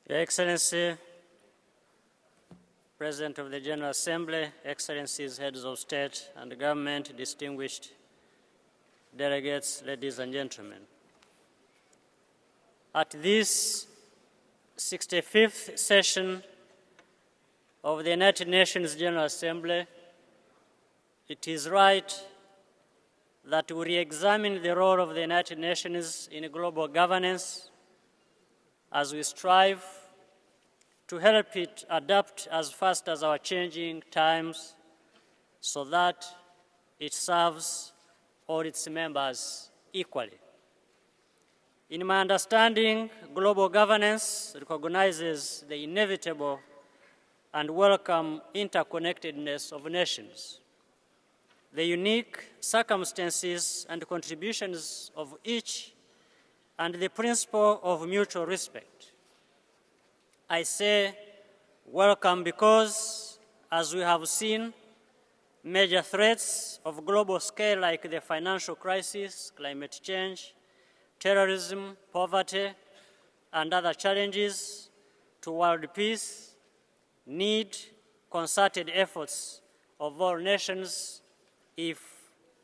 Your Excellency, President of the General Assembly, Excellencies, Heads of State and Government, distinguished delegates, ladies and gentlemen. At this 65th session of the United Nations General Assembly, it is right that we re-examine the role of the United Nations in global governance as we strive to help it adapt as fast as our changing times so that it serves all its members equally. In my understanding, global governance recognizes the inevitable and welcome interconnectedness of nations, the unique circumstances and contributions of each, and the principle of mutual respect. I say welcome because, as we have seen, major threats of global scale like the financial crisis, climate change, terrorism, poverty, and other challenges to world peace need concerted efforts of all nations if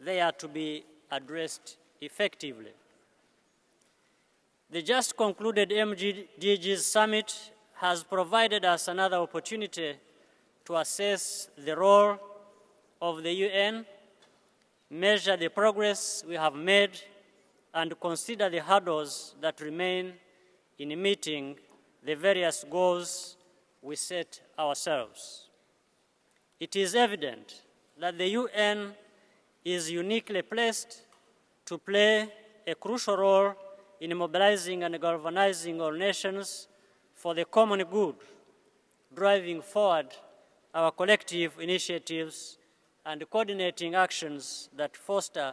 they are to be addressed effectively. The just concluded MDGs Summit has provided us another opportunity to assess the role of the UN, measure the progress we have made, and consider the hurdles that remain in meeting the various goals we set ourselves. It is evident that the UN is uniquely placed to play a crucial role in mobilizing and galvanizing all nations for the common good, driving forward our collective initiatives and coordinating actions that foster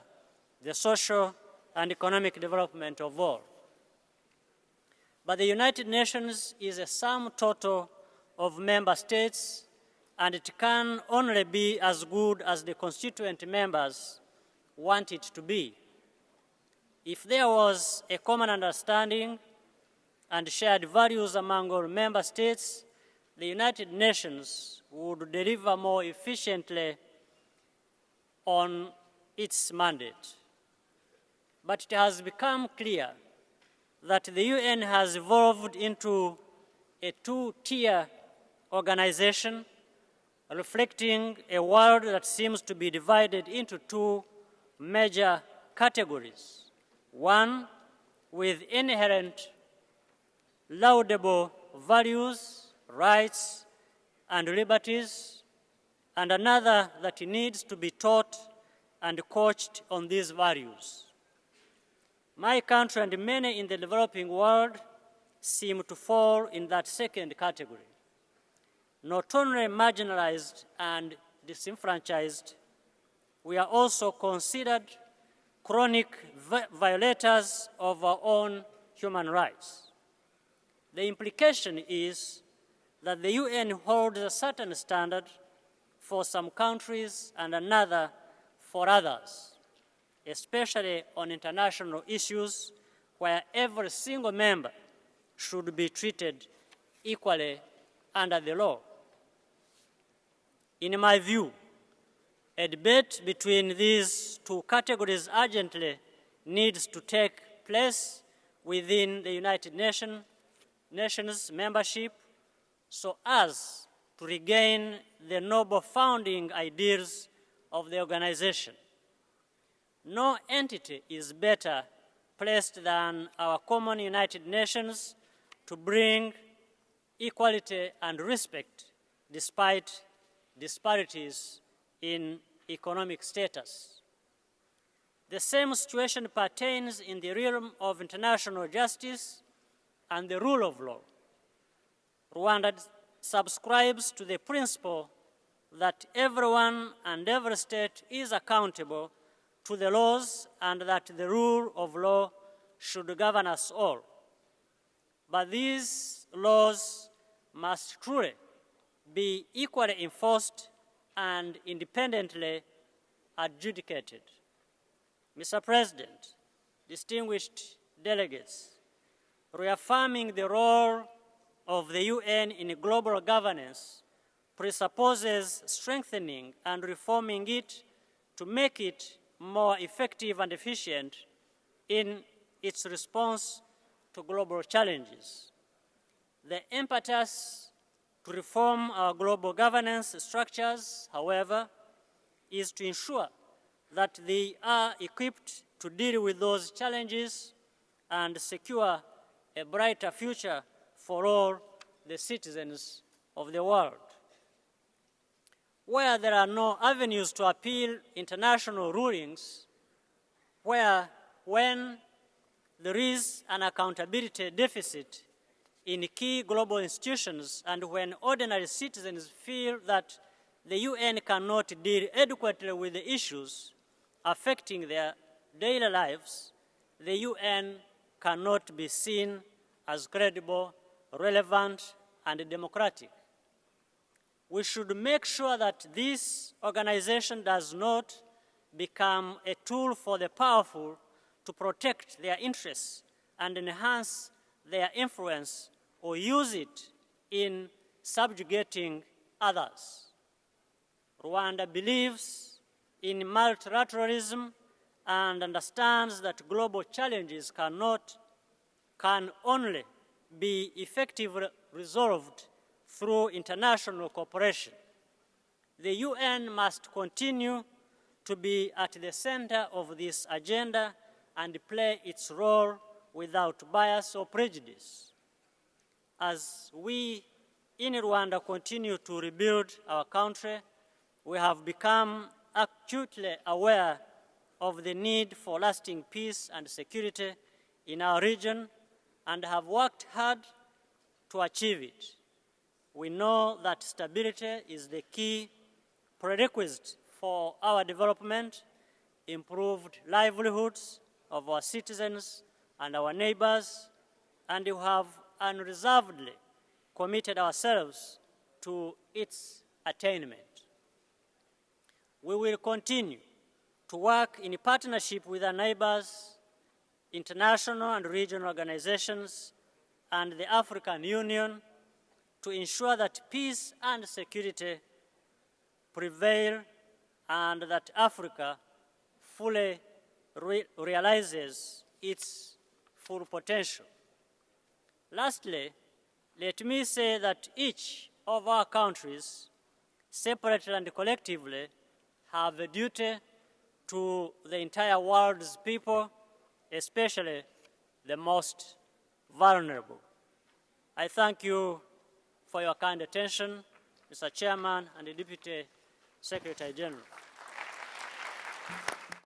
the social and economic development of all. But the United Nations is a sum total of member states, and it can only be as good as the constituent members want it to be. If there was a common understanding and shared values among all member states, the United Nations would deliver more efficiently on its mandate. But it has become clear that the UN has evolved into a two-tier organization reflecting a world that seems to be divided into two major categories. One with inherent laudable values, rights, and liberties, and another that needs to be taught and coached on these values. My country and many in the developing world seem to fall in that second category. Not only marginalized and disenfranchised, we are also considered chronic violators of our own human rights. The implication is that the UN holds a certain standard for some countries and another for others, especially on international issues where every single member should be treated equally under the law. In my view, a debate between these two categories urgently needs to take place within the United Nations membership so as to regain the noble founding ideals of the organization. No entity is better placed than our common United Nations to bring equality and respect despite disparities in economic status. The same situation pertains in the realm of international justice and the rule of law. Rwanda subscribes to the principle that everyone and every state is accountable to the laws and that the rule of law should govern us all. But these laws must truly be equally enforced and independently adjudicated. Mr. President, distinguished delegates, reaffirming the role of the UN in global governance presupposes strengthening and reforming it to make it more effective and efficient in its response to global challenges. The impetus to reform our global governance structures, however, is to ensure that they are equipped to deal with those challenges and secure a brighter future for all the citizens of the world. Where there are no avenues to appeal international rulings, when there is an accountability deficit in key global institutions, and when ordinary citizens feel that the UN cannot deal adequately with the issues affecting their daily lives, the UN cannot be seen as credible, relevant, and democratic. We should make sure that this organization does not become a tool for the powerful to protect their interests and enhance their influence, or use it in subjugating others. Rwanda believes in multilateralism and understands that global challenges can only be effectively resolved through international cooperation. The UN must continue to be at the center of this agenda and play its role without bias or prejudice. As we in Rwanda continue to rebuild our country, we have become acutely aware of the need for lasting peace and security in our region and have worked hard to achieve it. We know that stability is the key prerequisite for our development, improved livelihoods of our citizens and our neighbors, and we have unreservedly committed ourselves to its attainment. We will continue to work in partnership with our neighbors, international and regional organizations, and the African Union to ensure that peace and security prevail and that Africa fully realizes its full potential. Lastly, let me say that each of our countries, separately and collectively, have a duty to the entire world's people, especially the most vulnerable. I thank you for your kind attention, Mr. Chairman and the Deputy Secretary General.